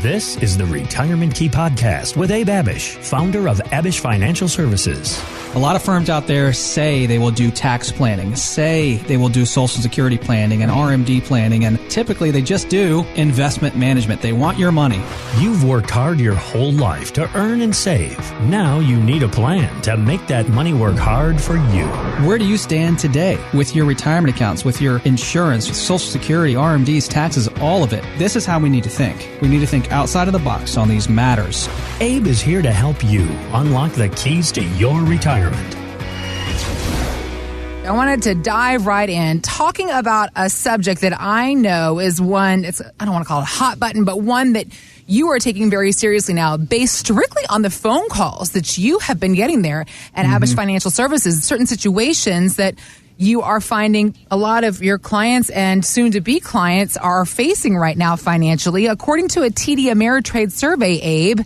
This is the Retirement Key Podcast with Abe Abish, founder of Abish Financial Services. A lot of firms out there say they will do tax planning, say they will do Social Security planning and RMD planning, and typically they just do investment management. They want your money. You've worked hard your whole life to earn and save. Now you need a plan to make that money work hard for you. Where do you stand today with your retirement accounts, with your insurance, with Social Security, RMDs, taxes, all of it? This is how we need to think. We need to think outside of the box on these matters. Abe is here to help you unlock the keys to your retirement. I wanted to dive right in talking about a subject that I know is one, I don't want to call it a hot button, but one that you are taking very seriously now, based strictly on the phone calls that you have been getting there at Abish Financial Services, certain situations that you are finding a lot of your clients and soon-to-be clients are facing right now financially. According to a TD Ameritrade survey, Abe,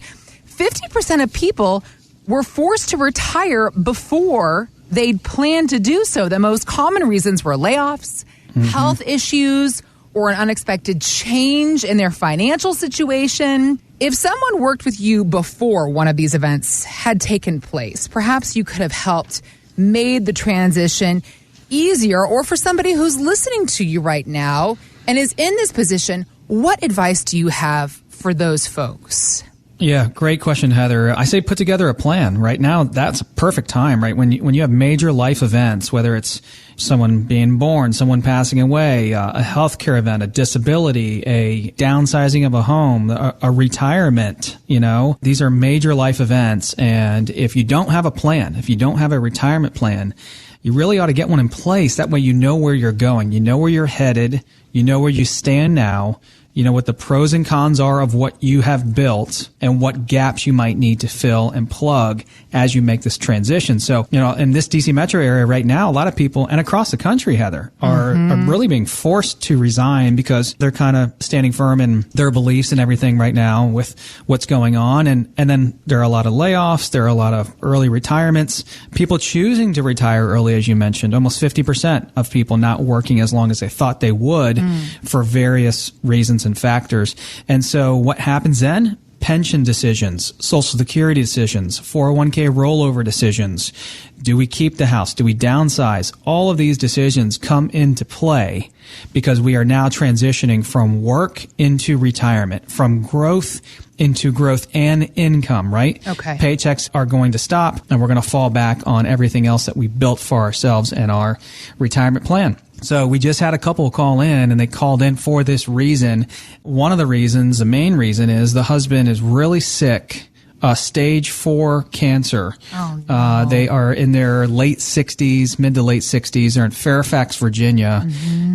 50% of people were forced to retire before they'd planned to do so. The most common reasons were layoffs, health issues, or an unexpected change in their financial situation. If someone worked with you before one of these events had taken place, perhaps you could have helped made the transition easier. Or for somebody who's listening to you right now and is in this position, what advice do you have for those folks? Yeah, great question, Heather. I say put together a plan. Right now, that's a perfect time, right? When you have major life events, whether it's someone being born, someone passing away, a healthcare event, a disability, a downsizing of a home, a retirement, these are major life events. And if you don't have a plan, if you don't have a retirement plan, you really ought to get one in place. That way you know where you're going. You know where you're headed. You know where you stand now. You know what the pros and cons are of what you have built and what gaps you might need to fill and plug as you make this transition. So, in this DC metro area right now, a lot of people, and across the country, Heather, are really being forced to resign because they're kind of standing firm in their beliefs and everything right now with what's going on. And then there are a lot of layoffs. There are a lot of early retirements. People choosing to retire early, as you mentioned, almost 50% of people not working as long as they thought they would for various reasons and factors. And so what happens then? Pension decisions, Social Security decisions, 401k rollover decisions. Do we keep the house? Do we downsize? All of these decisions come into play because we are now transitioning from work into retirement, from growth into growth and income, right? Okay. Paychecks are going to stop and we're going to fall back on everything else that we built for ourselves and our retirement plan. So we just had a couple call in, and they called in for this reason. One of the reasons, the main reason, is the husband is really sick, stage 4 cancer. Oh, no. They are in their late 60s, mid to late 60s. They're in Fairfax, Virginia.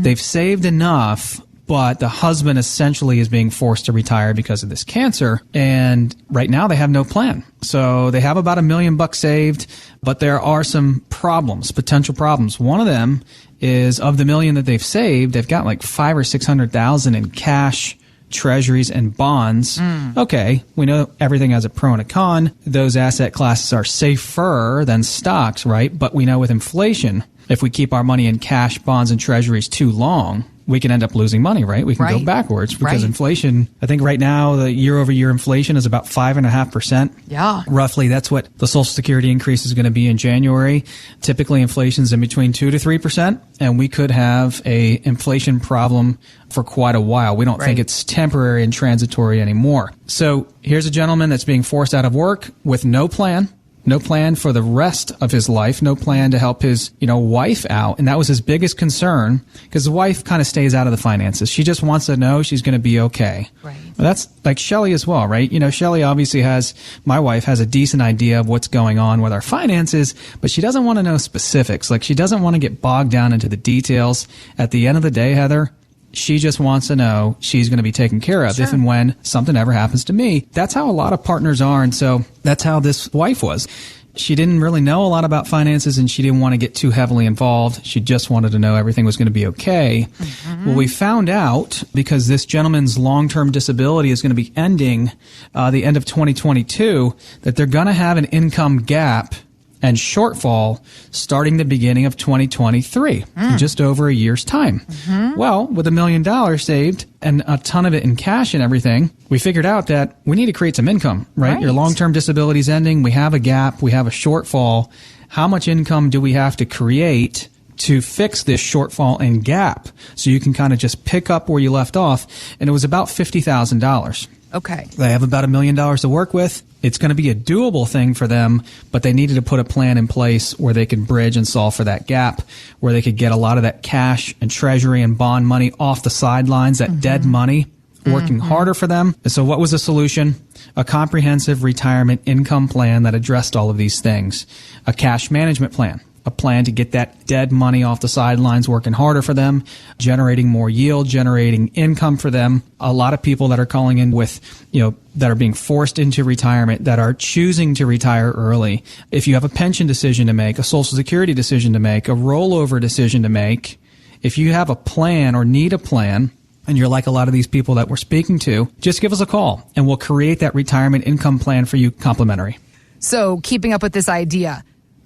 They've saved enough, but the husband essentially is being forced to retire because of this cancer. And right now they have no plan. So they have about $1 million saved, but there are some problems, potential problems. One of them is of the $1 million that they've saved, they've got like $500,000 or $600,000 in cash, treasuries, and bonds. Okay, we know everything has a pro and a con. Those asset classes are safer than stocks, right? But we know with inflation, if we keep our money in cash, bonds, and treasuries too long, we can end up losing money, right? We can go backwards because inflation, I think right now the year-over-year inflation is about 5.5%. Yeah. Roughly, that's what the Social Security increase is going to be in January. Typically, inflation's in between 2 to 3%, and we could have a inflation problem for quite a while. We don't think it's temporary and transitory anymore. So here's a gentleman that's being forced out of work with no plan. No plan for the rest of his life, no plan to help his, wife out. And that was his biggest concern because the wife kind of stays out of the finances. She just wants to know she's going to be okay. Right. Well, that's like Shelly as well, right? Shelly obviously my wife has a decent idea of what's going on with our finances, but she doesn't want to know specifics. Like she doesn't want to get bogged down into the details. At the end of the day, Heather, she just wants to know she's going to be taken care of if and when something ever happens to me. That's how a lot of partners are. And so that's how this wife was. She didn't really know a lot about finances and she didn't want to get too heavily involved. She just wanted to know everything was going to be okay. Well, we found out because this gentleman's long-term disability is going to be ending the end of 2022 that they're going to have an income gap and shortfall starting the beginning of 2023, in just over a year's time. Well, with $1 million saved and a ton of it in cash and everything, we figured out that we need to create some income, right? Your long-term disability is ending. We have a gap. We have a shortfall. How much income do we have to create to fix this shortfall and gap so you can kind of just pick up where you left off? And it was about $50,000. Okay. They have about $1 million to work with. It's going to be a doable thing for them, but they needed to put a plan in place where they could bridge and solve for that gap, where they could get a lot of that cash and treasury and bond money off the sidelines, that dead money, working harder for them. And so what was the solution? A comprehensive retirement income plan that addressed all of these things. A cash management plan. A plan to get that dead money off the sidelines, working harder for them, generating more yield, generating income for them. A lot of people that are calling in with, that are being forced into retirement, that are choosing to retire early. If you have a pension decision to make, a Social Security decision to make, a rollover decision to make, if you have a plan or need a plan, and you're like a lot of these people that we're speaking to, just give us a call and we'll create that retirement income plan for you complimentary. So keeping up with this idea,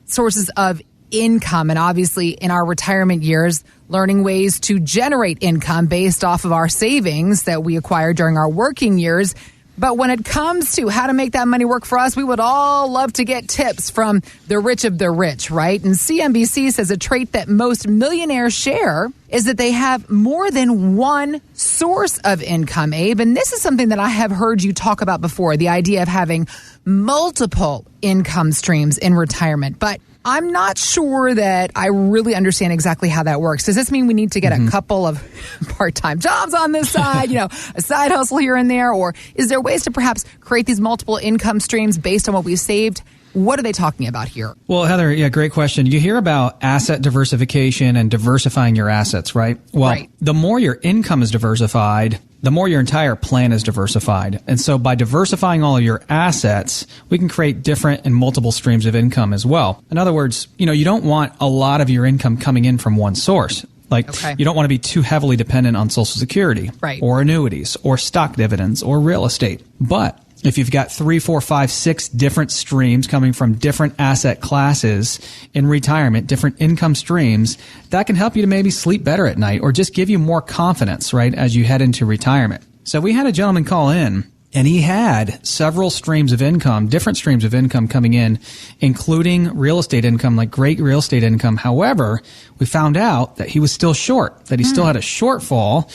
sources of income, and obviously in our retirement years, learning ways to generate income based off of our savings that we acquired during our working years. But when it comes to how to make that money work for us, we would all love to get tips from the rich of the rich, right? And CNBC says a trait that most millionaires share is that they have more than one source of income, Abe. And this is something that I have heard you talk about before, the idea of having multiple income streams in retirement. But I'm not sure that I really understand exactly how that works. Does this mean we need to get a couple of part-time jobs on this side, a side hustle here and there? Or is there ways to perhaps create these multiple income streams based on what we've saved? What are they talking about here? Well, Heather, great question. You hear about asset diversification and diversifying your assets, right? Well, the more your income is diversified, the more your entire plan is diversified. And so by diversifying all of your assets, we can create different and multiple streams of income as well. In other words, you don't want a lot of your income coming in from one source. You don't want to be too heavily dependent on Social Security or annuities or stock dividends or real estate. But if you've got 3, 4, 5, 6 different streams coming from different asset classes in retirement, different income streams, that can help you to maybe sleep better at night or just give you more confidence, right, as you head into retirement. So we had a gentleman call in, and he had several streams of income, different streams of income coming in, including real estate income, like great real estate income. However, we found out that he was still short, that he still had a shortfall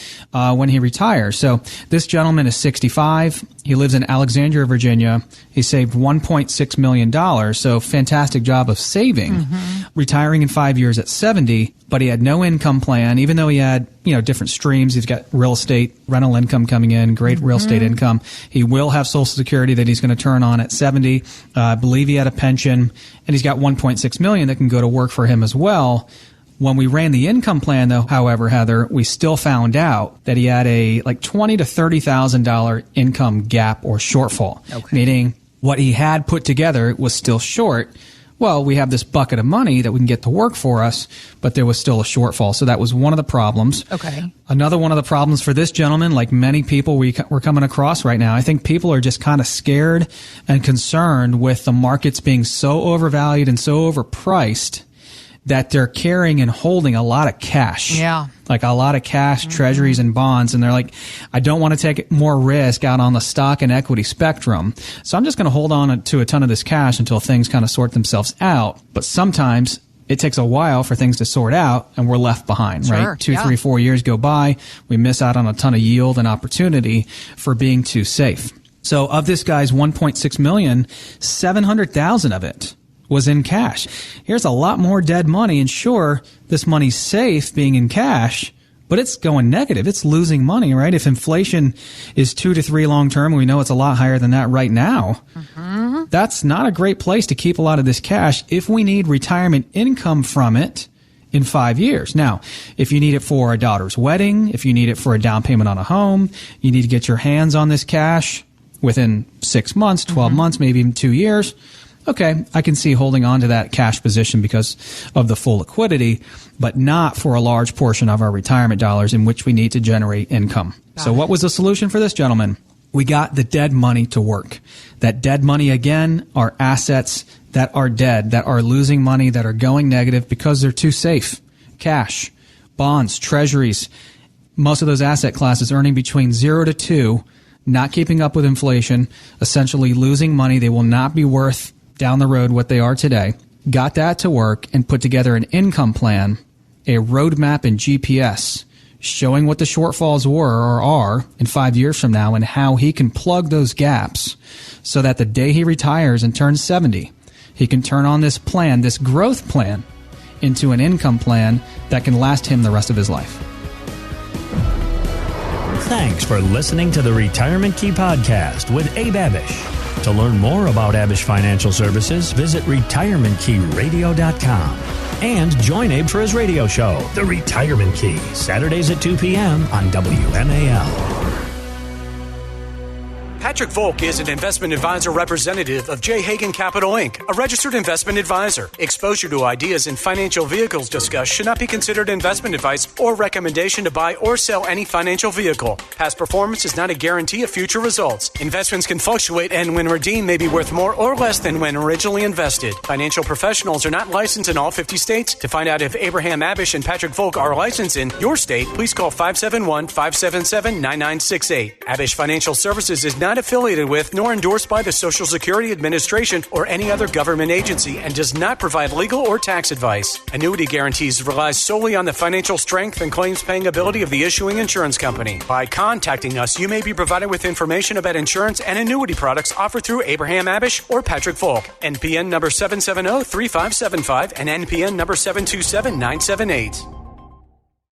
when he retires. So this gentleman is 65. He lives in Alexandria, Virginia. He saved $1.6 million. So fantastic job of saving, retiring in 5 years at 70, but he had no income plan, even though he had, different streams. He's got real estate, rental income coming in, great real estate income. He will have Social Security that he's going to turn on at 70. I believe he had a pension, and he's got $1.6 million that can go to work for him as well. When we ran the income plan, though, however, Heather, we still found out that he had a $20,000 to $30,000 income gap or shortfall, meaning what he had put together was still short. Well, we have this bucket of money that we can get to work for us, but there was still a shortfall. So that was one of the problems. Okay. Another one of the problems for this gentleman, like many people we're coming across right now, I think people are just kind of scared and concerned with the markets being so overvalued and so overpriced that they're carrying and holding a lot of cash. Yeah. Like a lot of cash, treasuries, and bonds. And they're like, I don't want to take more risk out on the stock and equity spectrum. So I'm just going to hold on to a ton of this cash until things kind of sort themselves out. But sometimes it takes a while for things to sort out and we're left behind, right? 2, 3, 4 years go by. We miss out on a ton of yield and opportunity for being too safe. So of this guy's $1.6 million, $700,000 of it was in cash. Here's a lot more dead money, and sure, this money's safe being in cash, but it's going negative. It's losing money, right? If inflation is 2 to 3 long term, we know it's a lot higher than that right now. That's not a great place to keep a lot of this cash if we need retirement income from it in 5 years. Now, if you need it for a daughter's wedding, if you need it for a down payment on a home, you need to get your hands on this cash within 6 months, 12 months, maybe even 2 years. Okay, I can see holding on to that cash position because of the full liquidity, but not for a large portion of our retirement dollars in which we need to generate income. So what was the solution for this gentleman? we got the dead money to work. That dead money, again, are assets that are dead, that are losing money, that are going negative because they're too safe. Cash, bonds, treasuries, most of those asset classes earning between 0 to 2, not keeping up with inflation, essentially losing money. They will not be worth down the road what they are today. Got that to work and put together an income plan, a roadmap and GPS showing what the shortfalls were or are in 5 years from now and how he can plug those gaps so that the day he retires and turns 70, he can turn on this plan, this growth plan, into an income plan that can last him the rest of his life. Thanks for listening to the Retirement Key Podcast with Abe Abish. To learn more about Abish Financial Services, visit retirementkeyradio.com. And join Abe for his radio show, The Retirement Key, Saturdays at 2 p.m. on WMAL. Patrick Volk is an investment advisor representative of J. Hagan Capital, Inc., a registered investment advisor. Exposure to ideas and financial vehicles discussed should not be considered investment advice or recommendation to buy or sell any financial vehicle. Past performance is not a guarantee of future results. Investments can fluctuate and when redeemed may be worth more or less than when originally invested. Financial professionals are not licensed in all 50 states. To find out if Abraham Abish and Patrick Volk are licensed in your state, please call 571-577-9968. Abish Financial Services is not affiliated with nor endorsed by the Social Security Administration or any other government agency and does not provide legal or tax advice. Annuity guarantees rely solely on the financial strength and claims paying ability of the issuing insurance company. By contacting us, you may be provided with information about insurance and annuity products offered through Abraham Abish or Patrick Volk. NPN number 770-3575 and NPN number 727-978.